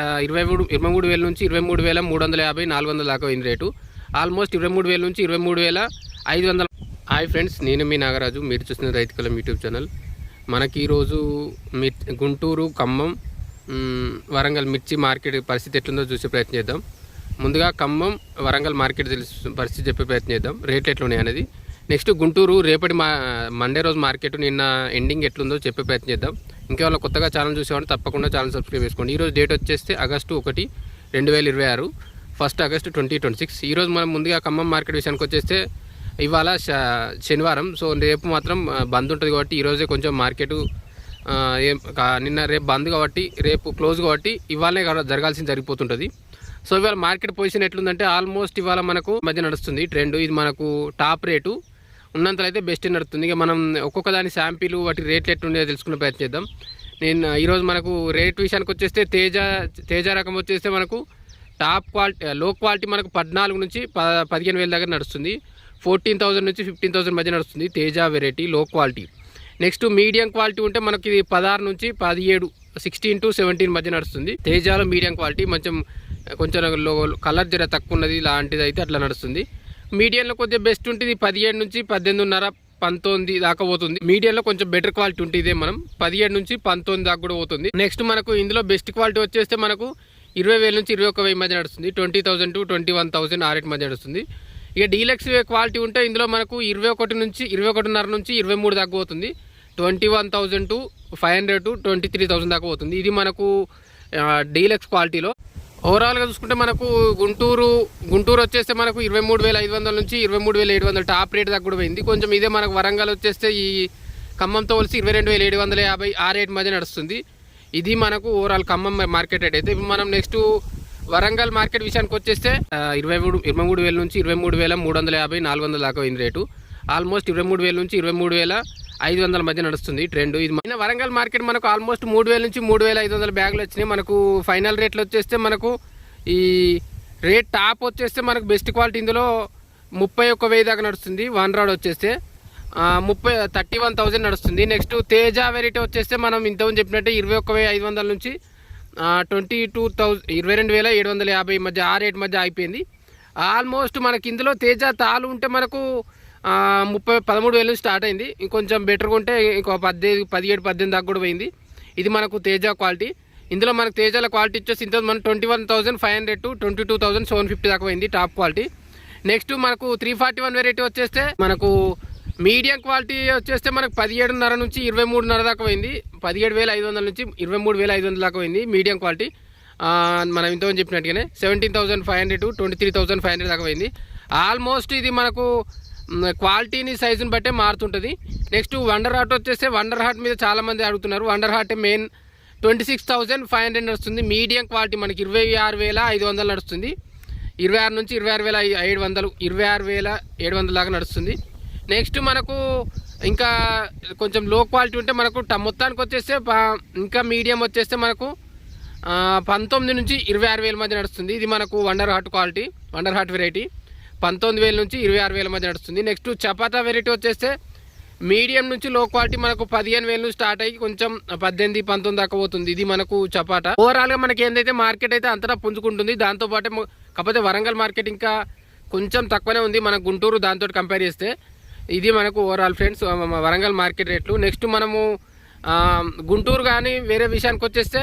23,000 నుంచి 23,350 400 దాకా అయింది రేటు. ఆల్మోస్ట్ 23,000 నుంచి 23,500. హాయ్ ఫ్రెండ్స్, నేను మీ నాగరాజు. మీరు చూస్తున్న రైతు కులం యూట్యూబ్ ఛానల్. మనకి ఈరోజు గుంటూరు, ఖమ్మం, వరంగల్ మిర్చి మార్కెట్ పరిస్థితి ఎట్లుందో చూసే ప్రయత్నం చేద్దాం. ముందుగా ఖమ్మం, వరంగల్ మార్కెట్ పరిస్థితి చెప్పే ప్రయత్నం చేద్దాం, రేట్లు ఎట్లున్నాయి అనేది. నెక్స్ట్ గుంటూరు రేపటి మండే రోజు మార్కెట్ నిన్న ఎండింగ్ ఎట్లుందో చెప్పే ప్రయత్నం చేద్దాం. ఇంకేమైనా కొత్తగా ఛానల్ చూసేవాళ్ళు తప్పకుండా ఛానల్ సబ్స్క్రైబ్ చేసుకోండి. ఈరోజు డేట్ వచ్చేస్తే ఆగస్టు 1, 2026, 1 ఆగస్టు 2026. ఈరోజు మనం ముందుగా ఖమ్మం మార్కెట్ విషయానికి వచ్చేస్తే ఇవాళ శనివారం, సో రేపు మాత్రం బంద్ ఉంటుంది కాబట్టి ఈరోజే కొంచెం మార్కెట్ నిన్న రేపు బంద్ కాబట్టి రేపు క్లోజ్ కాబట్టి ఇవాళనే జరగాల్సింది జరిగిపోతుంటుంది. సో ఇవాళ మార్కెట్ పొజిషన్ ఎట్లుందంటే ఆల్మోస్ట్ ఇవాళ మనకు మధ్య నడుస్తుంది ట్రెండ్. ఇది మనకు టాప్ రేటు ఉన్నంతలో అయితే బెస్ట్ నడుస్తుంది. ఇక మనం ఒక్కొక్క దాని శాంపిల్ వాటి రేట్లు ఎట్లుండేదో తెలుసుకునే ప్రయత్నం చేద్దాం. నేను ఈరోజు మనకు రేట్ విషయానికి వచ్చేస్తే తేజ రకం వచ్చేస్తే మనకు టాప్ క్వాలిటీ, లో క్వాలిటీ మనకు 14 నుంచి 15,000 దగ్గర నడుస్తుంది. 14,000 నుంచి 15,000 మధ్య నడుస్తుంది తేజ వెరైటీ లో క్వాలిటీ. నెక్స్ట్ మీడియం క్వాలిటీ ఉంటే మనకి ఇది 16 నుంచి 17, 16 to 17 మధ్య నడుస్తుంది. తేజాలో మీడియం క్వాలిటీ కొంచెం కలర్ జర తక్కువ ఉన్నది లాంటిది అయితే అట్లా నడుస్తుంది. మీడియంలో కొద్దిగా బెస్ట్ ఉంటుంది 17 నుంచి 18.5, 19 దాకా పోతుంది. మీడియంలో కొంచెం బెటర్ క్వాలిటీ ఉంటుంది. ఇదే మనం 17 నుంచి 19 దాకా కూడా పోతుంది. నెక్స్ట్ మనకు ఇందులో బెస్ట్ క్వాలిటీ వచ్చేస్తే మనకు 20,000 నుంచి 21,000 మధ్య నడుస్తుంది. 20,000 to 21,000 ఆ రేట్ మధ్య నడుస్తుంది. ఇక డీలక్స్ క్వాలిటీ ఉంటే ఇందులో మనకు 21 నుంచి 21.5 నుంచి 23 దాకా పోతుంది. 21,000 to 500 to 23,000 దాకా పోతుంది. ఇది మనకు డీలక్స్ క్వాలిటీలో. ఓవరాల్గా చూసుకుంటే మనకు గుంటూరు వచ్చేస్తే మనకు 23,500 నుంచి 23,700 టాప్ రేట్ దాకా కూడా పోయింది. కొంచెం ఇదే మనకు వరంగల్ వచ్చేస్తే ఈ ఖమ్మంతో కలిసి 22,750 ఆ రేట్ మధ్య నడుస్తుంది. ఇది మనకు ఓవరాల్ ఖమ్మం మార్కెట్ రేట్ అయితే. ఇప్పుడు మనం నెక్స్ట్ వరంగల్ మార్కెట్ విషయానికి వచ్చేస్తే 23,000 నుంచి 23,350 400 దాకా పోయింది రేటు. ఆల్మోస్ట్ 23,000 నుంచి 23,500 మధ్య నడుస్తుంది ట్రెండ్. ఇది మన వరంగల్ మార్కెట్ మనకు ఆల్మోస్ట్ 3,000 నుంచి 3,500 బ్యాగులు వచ్చినాయి. మనకు ఫైనల్ రేట్లు వచ్చేస్తే మనకు ఈ రేట్ టాప్ వచ్చేస్తే మనకు బెస్ట్ క్వాలిటీ ఇందులో 31,000 దాకా నడుస్తుంది. 1 రాడ్ వచ్చేస్తే 31,000 నడుస్తుంది. నెక్స్ట్ తేజ వెరైటీ వచ్చేస్తే మనం ఇంతకుముందు చెప్పినట్టే 21,500 నుంచి 22,750 మధ్య ఆ రేట్ మధ్య అయిపోయింది. ఆల్మోస్ట్ మనకి ఇందులో తేజ తాలు ఉంటే మనకు 13,000 నుంచి స్టార్ట్ అయింది. ఇంకొంచెం బెటర్గా ఉంటే ఇంకో 17, 18 దాకా కూడా పోయింది. ఇది మనకు తేజ క్వాలిటీ. ఇందులో మనకు తేజాల క్వాలిటీ వచ్చేసి ఇంత మనం 21,500 to 22,750 దాకా పోయింది టాప్ క్వాలిటీ. నెక్స్ట్ మనకు 341 వెరైటీ వచ్చేస్తే మనకు మీడియం క్వాలిటీ వచ్చేస్తే మనకు 17.5 నుంచి 23.5 దాకా పోయింది. 17,500 నుంచి 23,500 దాకా పోయింది మీడియం క్వాలిటీ. మనం ఇంతకుముందు చెప్పినట్టుగానే 17,500 to 23,500 దాకా పోయింది. ఆల్మోస్ట్ ఇది మనకు క్వాలిటీని సైజుని బట్టే మారుతుంటుంది. నెక్స్ట్ వండర్ హార్ట్ వచ్చేస్తే వండర్ హార్ట్ మీద చాలామంది అడుగుతున్నారు. వండర్ హార్ట్ మెయిన్ 26,500 నడుస్తుంది. మీడియం క్వాలిటీ మనకి 26,500 నడుస్తుంది. 26 నుంచి 26,700, 26,700 దాకా నడుస్తుంది. నెక్స్ట్ మనకు ఇంకా కొంచెం లో క్వాలిటీ ఉంటే మనకు మొత్తానికి వచ్చేస్తే ఇంకా మీడియం వచ్చేస్తే మనకు 19 నుంచి 26,000 మధ్య నడుస్తుంది. ఇది మనకు wonder heart quality, wonder heart variety 19,000 నుంచి 26,000 మధ్య నడుస్తుంది. నెక్స్ట్ చపాతా వెరైటీ వచ్చేస్తే మీడియం నుంచి లో క్వాలిటీ మనకు 15,000 నుంచి స్టార్ట్ అయ్యి కొంచెం 18, 19 దాకా పోతుంది. ఇది మనకు చపాటా. ఓవరాల్గా మనకి ఏందైతే మార్కెట్ అయితే అంతటా పుంజుకుంటుంది. దాంతోపాటు కాకపోతే వరంగల్ మార్కెట్ ఇంకా కొంచెం తక్కువనే ఉంది మన గుంటూరు దాంతో కంపేర్ చేస్తే. ఇది మనకు ఓవరాల్ ఫ్రెండ్స్ వరంగల్ మార్కెట్ రేట్లు. నెక్స్ట్ మనము గుంటూరు కానీ వేరే విషయానికి వచ్చేస్తే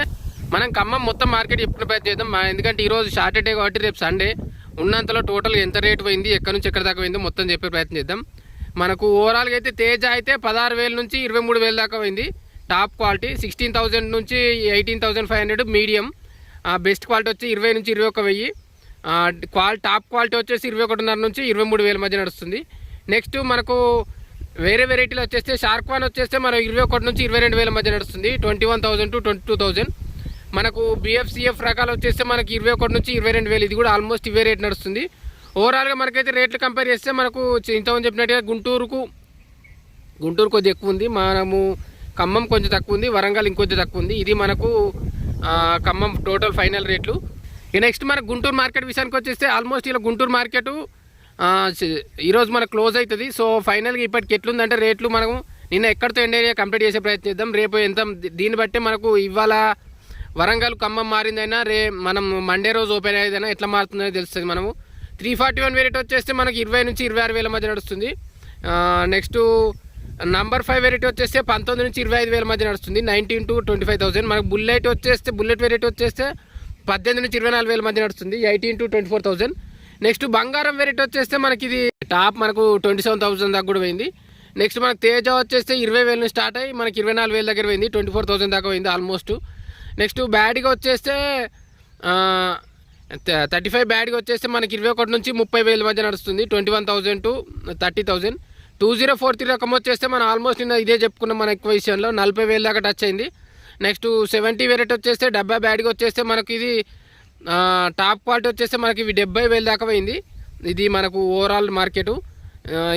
మనం ఖమ్మం మొత్తం మార్కెట్ ఎప్పుడు ప్రయత్నం చేద్దాం. ఎందుకంటే ఈరోజు సాటర్డే కాబట్టి రేపు సండే ఉన్నంతలో టోటల్ ఎంత రేట్ పోయింది, ఎక్కడి నుంచి ఎక్కడ దాకా పోయిందో మొత్తం చెప్పే ప్రయత్నం చేద్దాం. మనకు ఓవరాల్గా అయితే తేజ అయితే 16,000 నుంచి 23,000 దాకా పోయింది టాప్ క్వాలిటీ. 16,000 నుంచి 18,500 మీడియం. బెస్ట్ క్వాలిటీ వచ్చి 20 నుంచి 21,000. టాప్ క్వాలిటీ వచ్చేసి 21.5 నుంచి 23,000 మధ్య నడుస్తుంది. నెక్స్ట్ మనకు వేరే వెరైటీలు వచ్చేస్తే షార్క్వాన్ వచ్చేస్తే మనం 21 నుంచి 22,000 మధ్య నడుస్తుంది. 21,000 to 22,000. మనకు BFCF రకాలు వచ్చేస్తే మనకి 21 నుంచి 22,000. ఇది కూడా ఆల్మోస్ట్ ఇవే రేట్ నడుస్తుంది. ఓవరాల్గా మనకైతే రేట్లు కంపేర్ చేస్తే మనకు ఇంతకుముందు చెప్పినట్టుగా గుంటూరు కొద్దిగా ఎక్కువ ఉంది. మనము ఖమ్మం కొంచెం తక్కువ ఉంది, వరంగల్ ఇంకొంచెం తక్కువ ఉంది. ఇది మనకు ఖమ్మం టోటల్ ఫైనల్ రేట్లు. నెక్స్ట్ మనకు గుంటూరు మార్కెట్ విషయానికి వచ్చేస్తే ఆల్మోస్ట్ ఇలా గుంటూరు మార్కెట్ ఈరోజు మనకు క్లోజ్ అవుతుంది. సో ఫైనల్గా ఇప్పటికి ఎట్లుందంటే రేట్లు మనము నిన్న ఎక్కడితో ఎండ్ కంప్లీట్ చేసే ప్రయత్నం చేద్దాం. రేపు ఎంత దీన్ని బట్టి మనకు ఇవాళ వరంగల్ ఖమ్మం మారిందైనా మనం మండే రోజు ఓపెన్ అయ్యేదైనా ఎట్లా మారుతుందో తెలుస్తుంది. మనము 341 వేరియట్ వచ్చేస్తే మనకి 20 నుంచి 26 వేల మధ్య నడుస్తుంది. నెక్స్ట్ నంబర్ 5 వేరియట్ వచ్చేస్తే 19 నుంచి 25 వేల మధ్య నడుస్తుంది, 19 to 25,000. మనకు బుల్లెట్ వేరియట్ వచ్చేస్తే 18 నుంచి 24 వేల మధ్య నడుస్తుంది, 18 to 24,000. నెక్స్ట్ బంగారం వేరియట్ వచ్చేస్తే మనకి ఇది టాప్ మనకు 27,000 దాకా కూడా పోయింది. నెక్స్ట్ మనకు తేజ వచ్చేస్తే 20,000 నుంచి స్టార్ట్ అయ్యి మనకి 24,000 దగ్గర పోయింది, 24,000 దాకా పోయింది ఆల్మోస్ట్. నెక్స్ట్ బ్యాడ్గా వచ్చేస్తే 35 బ్యాడ్గా వచ్చేస్తే మనకి 21 నుంచి 30,000 మధ్య నడుస్తుంది, 21,000 to 30,000. 2043 రకం వచ్చేస్తే మనం ఆల్మోస్ట్ నిన్న ఇదే చెప్పుకున్నాం మన ఎక్కువ విషయంలో, 40,000 దాకా టచ్ అయింది. నెక్స్ట్ 70 వేరియట్ వచ్చేస్తే 70 బ్యాడ్గా వచ్చేస్తే మనకి ఇది టాప్ క్వాలిటీ వచ్చేస్తే మనకి ఇవి 70,000 దాకా పోయింది. ఇది మనకు ఓవరాల్ మార్కెట్.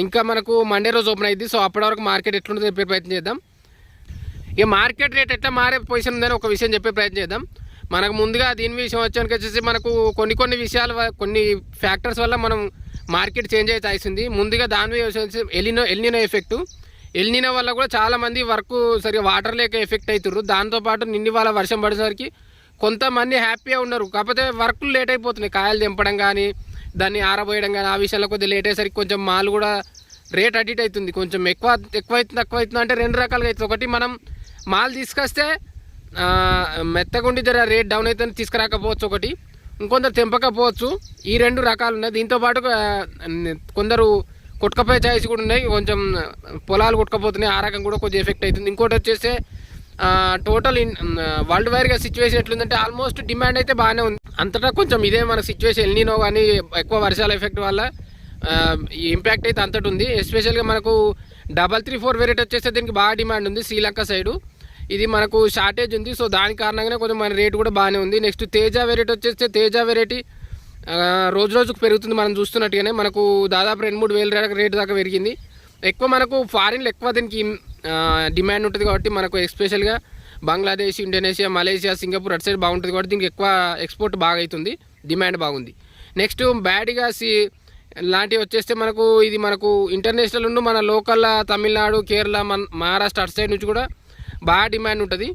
ఇంకా మనకు మండే రోజు ఓపెన్ అయింది. సో అప్పటి వరకు మార్కెట్ ఎట్లుంటుందో చెప్పే ప్రయత్నం చేద్దాం. ఇక మార్కెట్ రేట్ ఎట్లా మారే పొజిషన్ ఉందని ఒక విషయం చెప్పే ప్రయత్నం చేద్దాం. మనకు ముందుగా దీని విషయం వచ్చేసి మనకు కొన్ని విషయాలు కొన్ని ఫ్యాక్టర్స్ వల్ల మనం మార్కెట్ చేంజ్ అయితే అవుతుంది. ముందుగా దాని వచ్చేసి ఎల్నినో ఎఫెక్ట్. ఎల్నినో వల్ల కూడా చాలామంది వర్క్ సరిగా వాటర్ లేక ఎఫెక్ట్ అవుతుర్రు. దాంతోపాటు నిన్న వాళ్ళ వర్షం పడేసరికి కొంతమంది హ్యాపీగా ఉన్నారు, కాకపోతే వర్క్లు లేట్ అయిపోతున్నాయి. కాయలు తెంపడం కానీ దాన్ని ఆరబోయడం కానీ ఆ విషయంలో కొద్దిగా లేట్ అయ్యేసరికి కొంచెం మాల్ కూడా రేట్ అడిట్ అవుతుంది. కొంచెం ఎక్కువ అవుతుంది తక్కువ అవుతుంది అంటే రెండు రకాలుగా అవుతుంది. ఒకటి మనం మాల్ తీసుకొస్తే మెత్తగుండి జర రేట్ డౌన్ అయితే తీసుకురాకపోవచ్చు, ఒకటి ఇంకొందరు తెంపకపోవచ్చు. ఈ రెండు రకాలు ఉన్నాయి. దీంతోపాటు కొందరు కొట్టుకపోయే ఛాయిస్ కూడా ఉన్నాయి, కొంచెం పొలాలు కొట్టుకపోతున్నాయి, ఆ రకం కూడా కొంచెం ఎఫెక్ట్ అవుతుంది. ఇంకోటి వచ్చేస్తే టోటల్ వరల్డ్ వైడ్గా సిచ్యువేషన్ ఎట్లుందంటే ఆల్మోస్ట్ డిమాండ్ అయితే బాగానే ఉంది అంతటా. కొంచెం ఇదే మన సిచ్యువేషన్ ఎల్నినో కానీ ఎక్కువ వర్షాల ఎఫెక్ట్ వల్ల ఇంపాక్ట్ అయితే అంతటి ఉంది. ఎస్పెషల్గా మనకు 334 వేరియట్ వచ్చేస్తే దీనికి బాగా డిమాండ్ ఉంది శ్రీలంక సైడు. ఇది మనకు షార్టేజ్ ఉంది. సో దాని కారణంగానే కొంచెం మన రేటు కూడా బాగానే ఉంది. నెక్స్ట్ తేజ వేరియట్ వచ్చేస్తే తేజ వెరైటీ రోజు రోజుకు పెరుగుతుంది. మనం చూస్తున్నట్టుగానే మనకు దాదాపు 2-3 వేల రేటు దాకా పెరిగింది. ఎక్కువ మనకు ఫారిన్లో ఎక్కువ దీనికి డిమాండ్ ఉంటుంది కాబట్టి మనకు ఎస్పెషల్గా బంగ్లాదేశ్, ఇండోనేషియా, మలేషియా, సింగపూర్ అటు సైడ్ బాగుంటుంది కాబట్టి దీనికి ఎక్కువ ఎక్స్పోర్ట్ బాగా అవుతుంది, డిమాండ్ బాగుంది. నెక్స్ట్ బ్యాడ్గా లాంటివి వచ్చేస్తే మనకు ఇది మనకు ఇంటర్నేషనల్ ఉండు మన లోకల్ తమిళనాడు, కేరళ, మహారాష్ట్ర అటు సైడ్ నుంచి కూడా బాగా డిమాండ్ ఉంటుంది.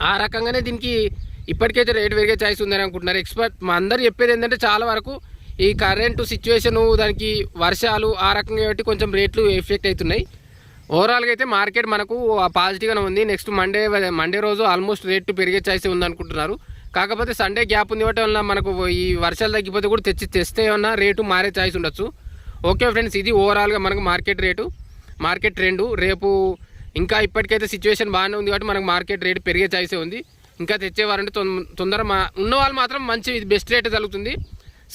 ఆ రకంగానే దీనికి ఇప్పటికైతే రేటు పెరిగే ఛాయిస్ ఉందని అనుకుంటున్నారు ఎక్స్పర్ట్. మా అందరూ చెప్పేది ఏంటంటే చాలా వరకు ఈ కరెంటు సిచ్యువేషను దానికి వర్షాలు ఆ రకంగా బట్టి కొంచెం రేట్లు ఎఫెక్ట్ అవుతున్నాయి. ఓవరాల్గా అయితే మార్కెట్ మనకు పాజిటివ్గానే ఉంది. నెక్స్ట్ మండే రోజు ఆల్మోస్ట్ రేటు పెరిగే ఛాయిస్ ఉందనుకుంటున్నారు. కాకపోతే సండే గ్యాప్ ఉంది బట్టి వల్ల మనకు ఈ వర్షాలు తగ్గిపోతే కూడా తెస్తే ఏమన్నా రేటు మారే ఛాయిస్ ఉండొచ్చు. ఓకే ఫ్రెండ్స్, ఇది ఓవరాల్గా మనకు మార్కెట్ ట్రెండు. రేపు ఇంకా ఇప్పటికైతే సిచ్యువేషన్ బాగానే ఉంది కాబట్టి మనకు మార్కెట్ రేటు పెరిగే ఛాయిసే ఉంది. ఇంకా తెచ్చేవారంటే తొందరగా ఉన్నవాళ్ళు మాత్రం మంచి ఇది బెస్ట్ రేట్ తగ్గుతుంది.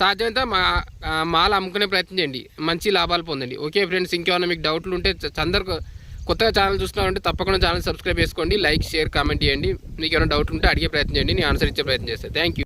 సాధ్యమైతే మాల్ అమ్ముకునే ప్రయత్నం చేయండి, మంచి లాభాలు పొందండి. ఓకే ఫ్రెండ్స్, ఇంకేమైనా మీకు డౌట్లు ఉంటే అందరు కొత్తగా ఛానల్ చూస్తున్నారంటే తప్పకుండా ఛానల్ సబ్స్క్రైబ్ చేసుకోండి, లైక్, షేర్, కామెంట్ చేయండి. మీకు ఏమైనా డౌట్ ఉంటే అడిగే ప్రయత్నం చేయండి, నేను ఆన్సర్ ఇచ్చే ప్రయత్నం చేస్తాను. Thank you.